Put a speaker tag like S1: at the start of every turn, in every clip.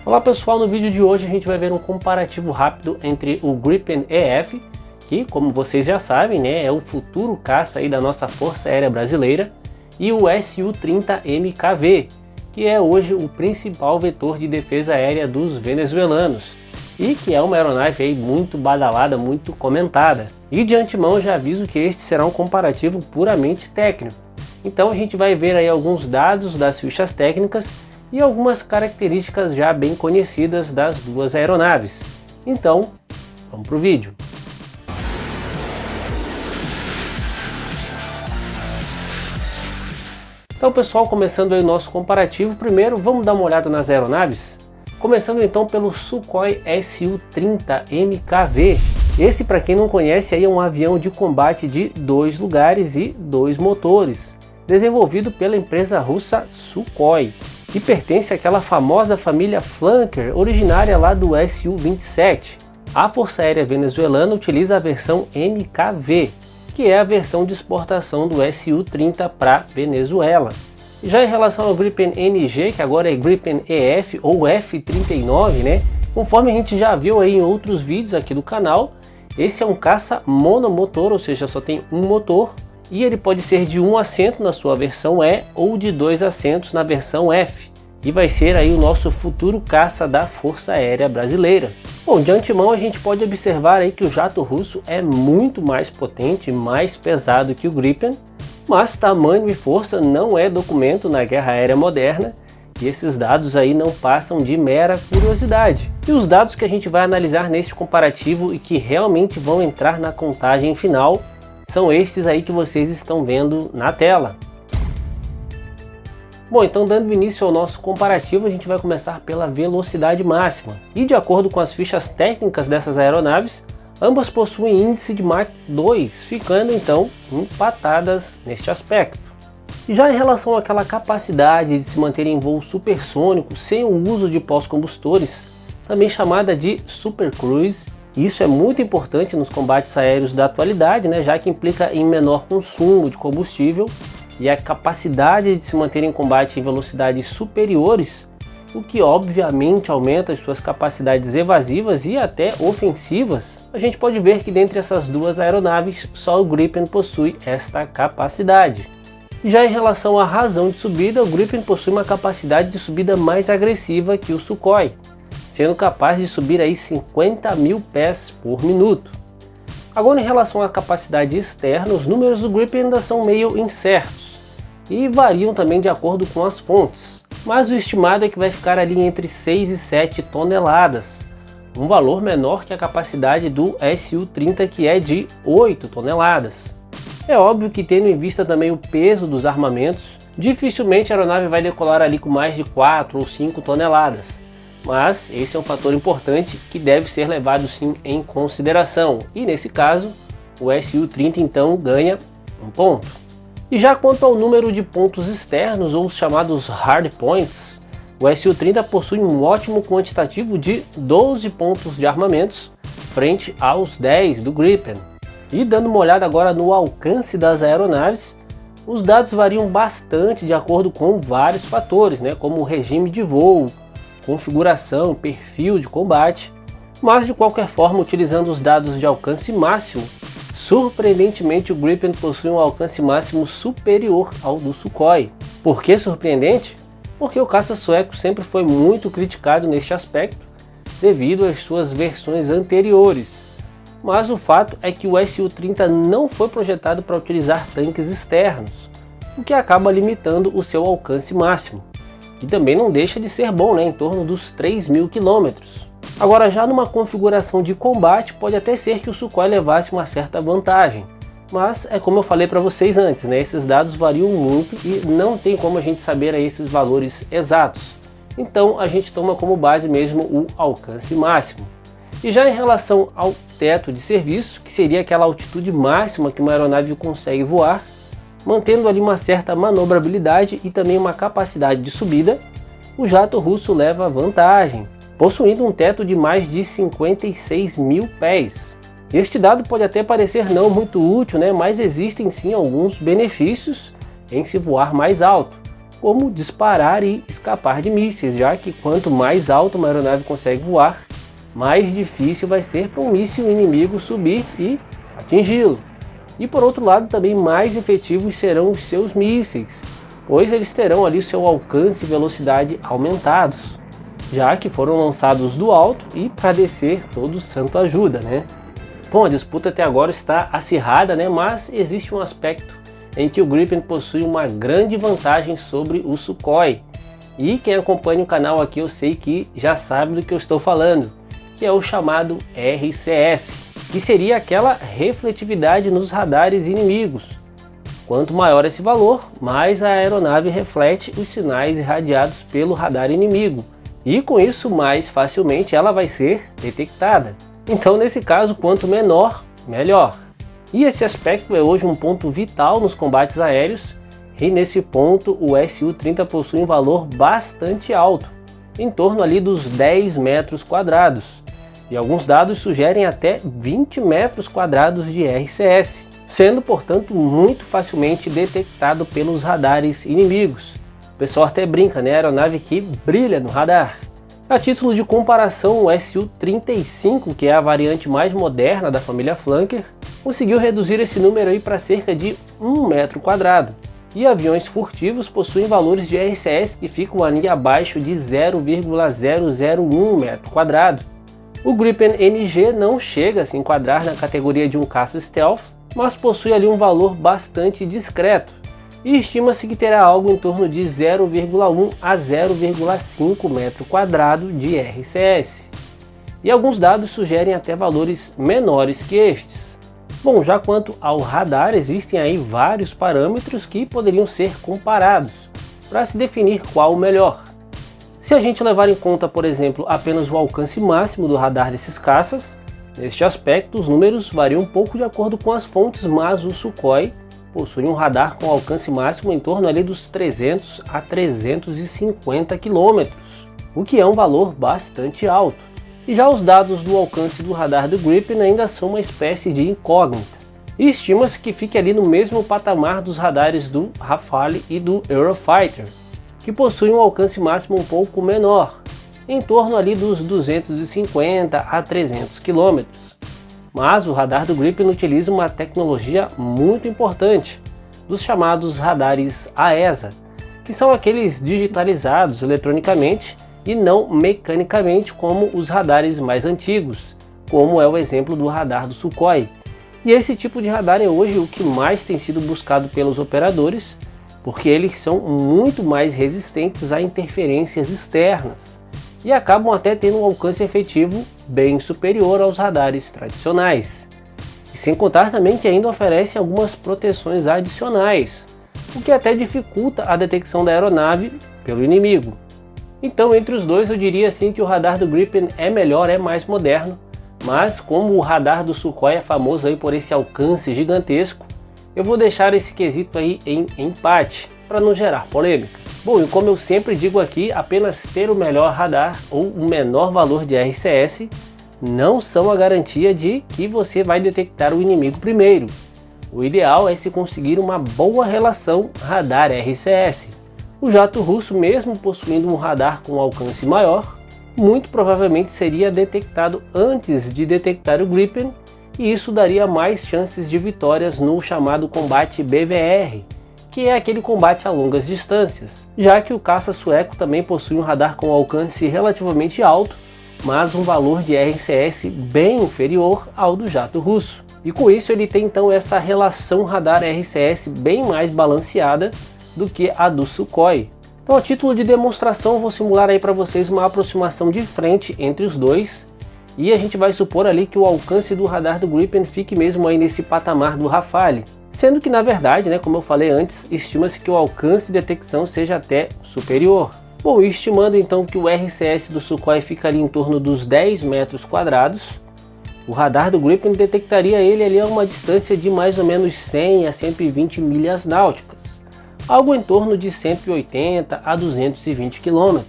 S1: Olá pessoal, no vídeo de hoje a gente vai ver um comparativo rápido entre o Gripen EF, que como vocês já sabem, né, é o futuro caça aí da nossa Força Aérea Brasileira, e o Su-30 MKV, que é hoje o principal vetor de defesa aérea dos venezuelanos, e que é uma aeronave aí muito badalada, muito comentada. E de antemão já aviso que este será um comparativo puramente técnico. Então a gente vai ver aí alguns dados das fichas técnicas e algumas características já bem conhecidas das duas aeronaves. Então, vamos para o vídeo. Então pessoal, começando aí o nosso comparativo, primeiro vamos dar uma olhada nas aeronaves. Começando então pelo Sukhoi Su-30 MKV. Esse, para quem não conhece, aí é um avião de combate de 2 lugares e 2 motores, desenvolvido pela empresa russa Sukhoi, que pertence àquela famosa família Flanker, originária lá do Su-27. A Força Aérea Venezuelana utiliza a versão MKV, que é a versão de exportação do Su-30 para Venezuela. Já em relação ao Gripen NG, que agora é Gripen EF ou F-39, né? Conforme a gente já viu aí em outros vídeos aqui do canal, esse é um caça monomotor, ou seja, só tem um motor, e ele pode ser de 1 assento na sua versão E ou de 2 assentos na versão F, e vai ser aí o nosso futuro caça da Força Aérea Brasileira. Bom, de antemão a gente pode observar aí que o jato russo é muito mais potente, mais pesado que o Gripen, mas tamanho e força não é documento na guerra aérea moderna, e esses dados aí não passam de mera curiosidade. E os dados que a gente vai analisar neste comparativo e que realmente vão entrar na contagem final são estes aí que vocês estão vendo na tela. Bom, então dando início ao nosso comparativo, a gente vai começar pela velocidade máxima. E de acordo com as fichas técnicas dessas aeronaves, ambas possuem índice de Mach 2, ficando então empatadas neste aspecto. Já em relação àquela capacidade de se manter em voo supersônico sem o uso de pós-combustores, também chamada de supercruise, isso é muito importante nos combates aéreos da atualidade, né, já que implica em menor consumo de combustível e a capacidade de se manter em combate em velocidades superiores, o que obviamente aumenta as suas capacidades evasivas e até ofensivas. A gente pode ver que dentre essas duas aeronaves, só o Gripen possui esta capacidade. Já em relação à razão de subida, o Gripen possui uma capacidade de subida mais agressiva que o Sukhoi, sendo capaz de subir aí 50.000 pés por minuto. Agora, em relação à capacidade externa, os números do Gripen ainda são meio incertos e variam também de acordo com as fontes, mas o estimado é que vai ficar ali entre 6 e 7 toneladas, um valor menor que a capacidade do Su-30, que é de 8 toneladas. É óbvio que, tendo em vista também o peso dos armamentos, dificilmente a aeronave vai decolar ali com mais de 4 ou 5 toneladas. Mas esse é um fator importante que deve ser levado sim em consideração. E nesse caso, o Su-30 então ganha um ponto. E já quanto ao número de pontos externos, ou os chamados hard points, o Su-30 possui um ótimo quantitativo de 12 pontos de armamentos, frente aos 10 do Gripen. E dando uma olhada agora no alcance das aeronaves, os dados variam bastante de acordo com vários fatores, né, como o regime de voo, configuração, perfil de combate, mas de qualquer forma, utilizando os dados de alcance máximo, surpreendentemente o Gripen possui um alcance máximo superior ao do Sukhoi. Por que surpreendente? Porque o caça sueco sempre foi muito criticado neste aspecto, devido às suas versões anteriores. Mas o fato é que o Su-30 não foi projetado para utilizar tanques externos, o que acaba limitando o seu alcance máximo, que também não deixa de ser bom, né, em torno dos 3.000 km. Agora, já numa configuração de combate, pode até ser que o Sukhoi levasse uma certa vantagem, mas é como eu falei para vocês antes, né, esses dados variam muito e não tem como a gente saber aí esses valores exatos. Então a gente toma como base mesmo o alcance máximo. E já em relação ao teto de serviço, que seria aquela altitude máxima que uma aeronave consegue voar, mantendo ali uma certa manobrabilidade e também uma capacidade de subida, o jato russo leva vantagem, possuindo um teto de mais de 56.000 pés. Este dado pode até parecer não muito útil, né? Mas existem sim alguns benefícios em se voar mais alto, como disparar e escapar de mísseis, já que quanto mais alto uma aeronave consegue voar, mais difícil vai ser para um míssil inimigo subir e atingi-lo. E por outro lado, também mais efetivos serão os seus mísseis, pois eles terão ali seu alcance e velocidade aumentados, já que foram lançados do alto e para descer todo santo ajuda, né? Bom, a disputa até agora está acirrada, né? Mas existe um aspecto em que o Gripen possui uma grande vantagem sobre o Sukhoi. E quem acompanha o canal aqui eu sei que já sabe do que eu estou falando, que é o chamado RCS, que seria aquela refletividade nos radares inimigos. Quanto maior esse valor, mais a aeronave reflete os sinais irradiados pelo radar inimigo, e com isso mais facilmente ela vai ser detectada. Então nesse caso, quanto menor, melhor. E esse aspecto é hoje um ponto vital nos combates aéreos, e nesse ponto o Su-30 possui um valor bastante alto, em torno ali dos 10 metros quadrados, e alguns dados sugerem até 20 metros quadrados de RCS, sendo portanto muito facilmente detectado pelos radares inimigos. O pessoal até brinca, né? A aeronave que brilha no radar. A título de comparação, o Su-35, que é a variante mais moderna da família Flanker, conseguiu reduzir esse número aí para cerca de 1 metro quadrado. E aviões furtivos possuem valores de RCS que ficam ali abaixo de 0,001 metro quadrado. O Gripen NG não chega a se enquadrar na categoria de um caça stealth, mas possui ali um valor bastante discreto, e estima-se que terá algo em torno de 0,1 a 0,5 metro quadrado de RCS. E alguns dados sugerem até valores menores que estes. Bom, já quanto ao radar, existem aí vários parâmetros que poderiam ser comparados para se definir qual o melhor. Se a gente levar em conta, por exemplo, apenas o alcance máximo do radar desses caças, neste aspecto os números variam um pouco de acordo com as fontes, mas o Sukhoi possui um radar com alcance máximo em torno ali dos 300 a 350 km, o que é um valor bastante alto. E já os dados do alcance do radar do Gripen ainda são uma espécie de incógnita, e estima-se que fique ali no mesmo patamar dos radares do Rafale e do Eurofighter, que possuem um alcance máximo um pouco menor, em torno ali dos 250 a 300 km. Mas o radar do Gripen utiliza uma tecnologia muito importante, dos chamados radares AESA, que são aqueles digitalizados eletronicamente e não mecanicamente como os radares mais antigos, como é o exemplo do radar do Sukhoi. E esse tipo de radar é hoje o que mais tem sido buscado pelos operadores, porque eles são muito mais resistentes a interferências externas e acabam até tendo um alcance efetivo bem superior aos radares tradicionais. E sem contar também que ainda oferece algumas proteções adicionais, o que até dificulta a detecção da aeronave pelo inimigo. Então, entre os dois, eu diria assim que o radar do Gripen é melhor, é mais moderno, mas como o radar do Sukhoi é famoso aí por esse alcance gigantesco, eu vou deixar esse quesito aí em empate, para não gerar polêmica. Bom, e como eu sempre digo aqui, apenas ter o melhor radar ou o menor valor de RCS não são a garantia de que você vai detectar o inimigo primeiro. O ideal é se conseguir uma boa relação radar-RCS. O jato russo, mesmo possuindo um radar com alcance maior, muito provavelmente seria detectado antes de detectar o Gripen, e isso daria mais chances de vitórias no chamado combate BVR, que é aquele combate a longas distâncias, já que o caça sueco também possui um radar com alcance relativamente alto, mas um valor de RCS bem inferior ao do jato russo. E com isso ele tem então essa relação radar-RCS bem mais balanceada do que a do Sukhoi. Então, a título de demonstração, eu vou simular aí para vocês uma aproximação de frente entre os dois, e a gente vai supor ali que o alcance do radar do Gripen fique mesmo aí nesse patamar do Rafale, sendo que na verdade, né, como eu falei antes, estima-se que o alcance de detecção seja até superior. Bom, e estimando então que o RCS do Sukhoi fica ali em torno dos 10 metros quadrados, o radar do Gripen detectaria ele ali a uma distância de mais ou menos 100 a 120 milhas náuticas, algo em torno de 180 a 220 km.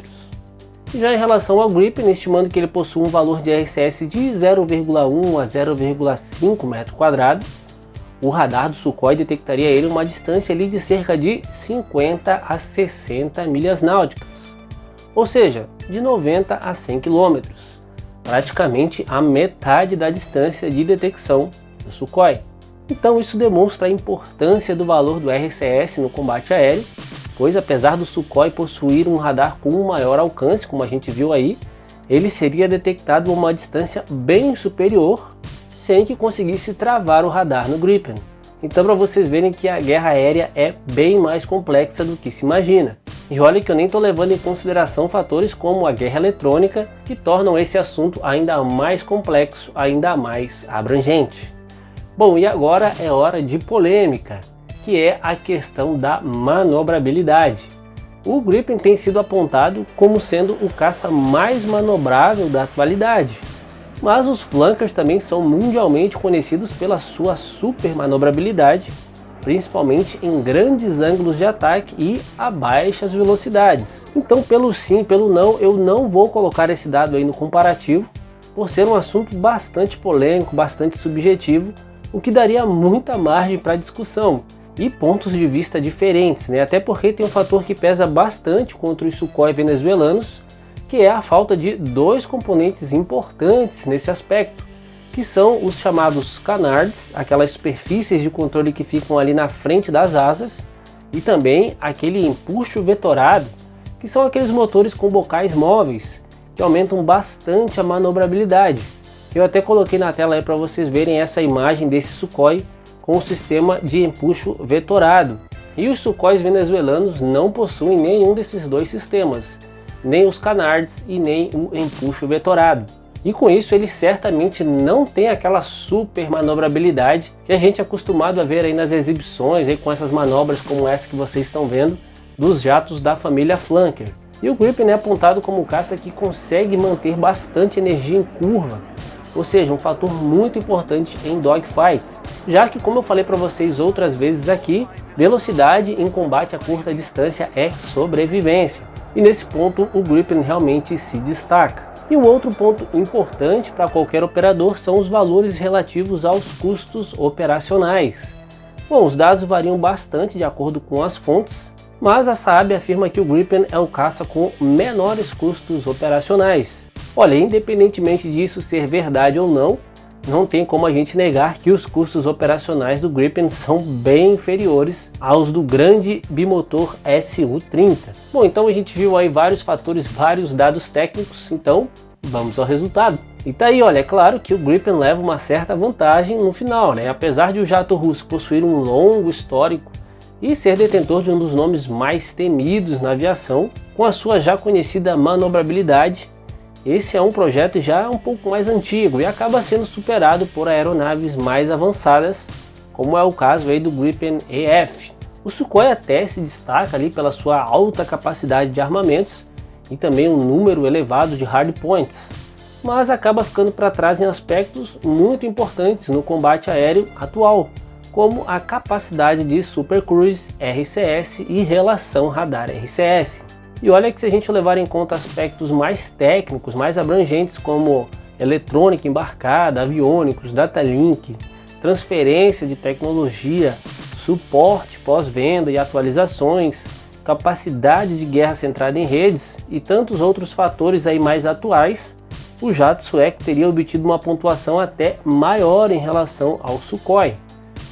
S1: Já em relação ao Gripen, estimando que ele possui um valor de RCS de 0,1 a 0,5 metro quadrado, o radar do Sukhoi detectaria ele uma distância ali de cerca de 50 a 60 milhas náuticas, ou seja, de 90 a 100 quilômetros, praticamente a metade da distância de detecção do Sukhoi. Então isso demonstra a importância do valor do RCS no combate aéreo, pois apesar do Sukhoi possuir um radar com um maior alcance, como a gente viu aí, ele seria detectado a uma distância bem superior, sem que conseguisse travar o radar no Gripen. Então, para vocês verem que a guerra aérea é bem mais complexa do que se imagina. E olha que eu nem estou levando em consideração fatores como a guerra eletrônica, que tornam esse assunto ainda mais complexo, ainda mais abrangente. Bom, e agora é hora de polêmica, que é a questão da manobrabilidade. O Gripen tem sido apontado como sendo o caça mais manobrável da atualidade, mas os flankers também são mundialmente conhecidos pela sua super manobrabilidade, principalmente em grandes ângulos de ataque e a baixas velocidades. Então, pelo sim, pelo não, eu não vou colocar esse dado aí no comparativo, por ser um assunto bastante polêmico, bastante subjetivo, o que daria muita margem para discussão e pontos de vista diferentes, né? Até porque tem um fator que pesa bastante contra os Sukhoi venezuelanos, que é a falta de dois componentes importantes nesse aspecto, que são os chamados canards, aquelas superfícies de controle que ficam ali na frente das asas, e também aquele empuxo vetorado, que são aqueles motores com bocais móveis, que aumentam bastante a manobrabilidade. Eu até coloquei na tela aí para vocês verem essa imagem desse Sukhoi com o sistema de empuxo vetorado. E os Sukhois venezuelanos não possuem nenhum desses dois sistemas, nem os canards e nem o empuxo vetorado. E com isso eles certamente não têm aquela super manobrabilidade que a gente é acostumado a ver aí nas exibições aí com essas manobras como essa que vocês estão vendo dos jatos da família Flanker. E o Gripen é apontado como um caça que consegue manter bastante energia em curva, ou seja, um fator muito importante em dogfights, já que, como eu falei para vocês outras vezes aqui, velocidade em combate a curta distância é sobrevivência. E nesse ponto o Gripen realmente se destaca. E um outro ponto importante para qualquer operador são os valores relativos aos custos operacionais. Bom, os dados variam bastante de acordo com as fontes, mas a Saab afirma que o Gripen é o caça com menores custos operacionais. Olha, independentemente disso ser verdade ou não, não tem como a gente negar que os custos operacionais do Gripen são bem inferiores aos do grande bimotor Su-30. Bom, então a gente viu aí vários fatores, vários dados técnicos, então vamos ao resultado. E tá aí, olha, é claro que o Gripen leva uma certa vantagem no final, né? Apesar de o jato russo possuir um longo histórico e ser detentor de um dos nomes mais temidos na aviação, com a sua já conhecida manobrabilidade, esse é um projeto já um pouco mais antigo e acaba sendo superado por aeronaves mais avançadas, como é o caso aí do Gripen EF. O Sukhoi até se destaca ali pela sua alta capacidade de armamentos e também um número elevado de hardpoints, mas acaba ficando para trás em aspectos muito importantes no combate aéreo atual, como a capacidade de Super Cruise RCS e relação radar RCS. E olha que se a gente levar em conta aspectos mais técnicos, mais abrangentes, como eletrônica embarcada, aviônicos, datalink, transferência de tecnologia, suporte pós-venda e atualizações, capacidade de guerra centrada em redes e tantos outros fatores aí mais atuais, o jato sueco teria obtido uma pontuação até maior em relação ao Sukhoi.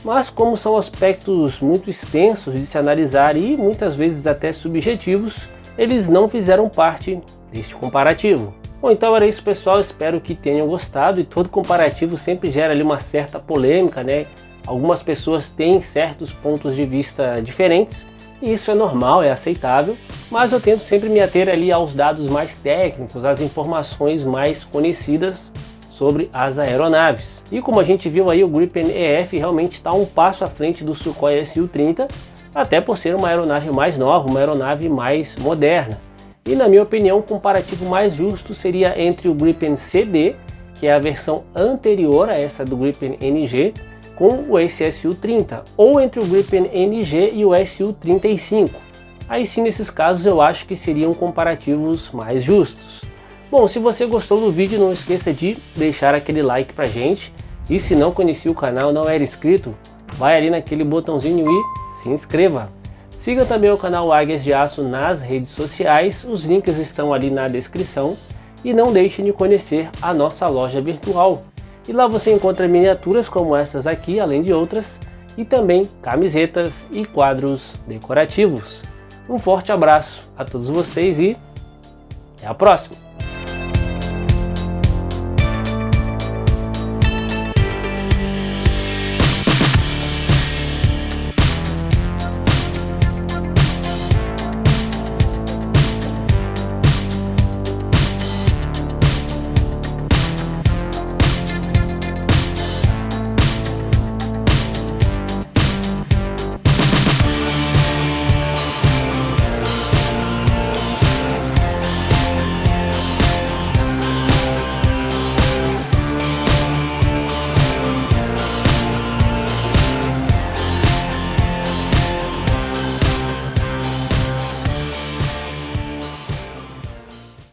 S1: Mas como são aspectos muito extensos de se analisar e muitas vezes até subjetivos, eles não fizeram parte deste comparativo. Bom, então era isso, pessoal, espero que tenham gostado, e todo comparativo sempre gera ali uma certa polêmica, né? Algumas pessoas têm certos pontos de vista diferentes, e isso é normal, é aceitável, mas eu tento sempre me ater ali aos dados mais técnicos, às informações mais conhecidas sobre as aeronaves. E como a gente viu aí, o Gripen EF realmente está um passo à frente do Sukhoi Su-30, até por ser uma aeronave mais nova, uma aeronave mais moderna. E na minha opinião, o comparativo mais justo seria entre o Gripen CD, que é a versão anterior a essa do Gripen NG, com o Su-30, ou entre o Gripen NG e o Su-35. Aí sim, nesses casos, eu acho que seriam comparativos mais justos. Bom, se você gostou do vídeo, não esqueça de deixar aquele like pra gente, e se não conhecia o canal, não era inscrito, vai ali naquele botãozinho e se inscreva. Siga também o canal Águias de Aço nas redes sociais, os links estão ali na descrição. E não deixe de conhecer a nossa loja virtual. E lá você encontra miniaturas como essas aqui, além de outras, e também camisetas e quadros decorativos. Um forte abraço a todos vocês e até a próxima!